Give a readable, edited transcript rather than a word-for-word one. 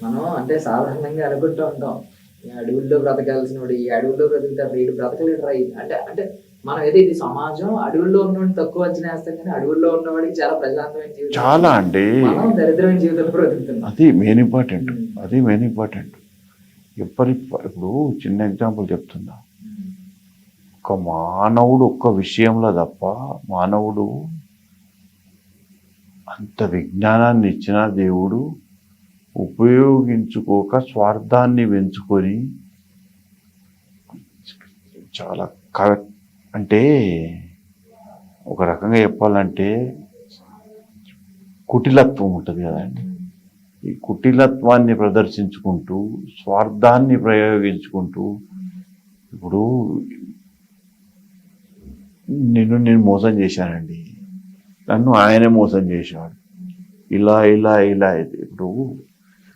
మనం అంటే సాధారణంగా అనుకుంటూ ఉంటాం. ఈ అడవుల్లో బ్రతకాల్సినోడు ఈ అడవుల్లో బ్రతుకుతాడు వీడు బ్రతకలేడురా అంటే అంటే మనం ఏదో ఇది సమాజం అడవుల్లో ఉన్నవాడిని తక్కువ అంచనా వేస్తాం కానీ అడవుల్లో ఉన్నవాడికి చాలా ప్రశాంతమైన జీవితం చాలా అండి. మనం దరిద్రమైన జీవితంలో బ్రతుకుతున్నాం. అది మెయిన్ ఇంపార్టెంట్. అది మెయిన్ ఇంపార్టెంట్. ఇప్పుడు చిన్న ఎగ్జాంపుల్ చెప్తున్నా. ఒక మానవుడు ఒక్క విషయంలో తప్ప మానవుడు అంత విజ్ఞానాన్ని ఇచ్చిన దేవుడు ఉపయోగించుకోక స్వార్థాన్ని పెంచుకొని చాలా అంటే ఒక రకంగా చెప్పాలంటే కుటిలత్వం ఉంటుంది కదండి. ఈ కుటిలత్వాన్ని ప్రదర్శించుకుంటూ స్వార్థాన్ని ప్రయోగించుకుంటూ ఇప్పుడు నేను మోసం చేశానండి, నన్ను ఆయనే మోసం చేశాడు, ఇలా ఇలా ఇలా. ఇప్పుడు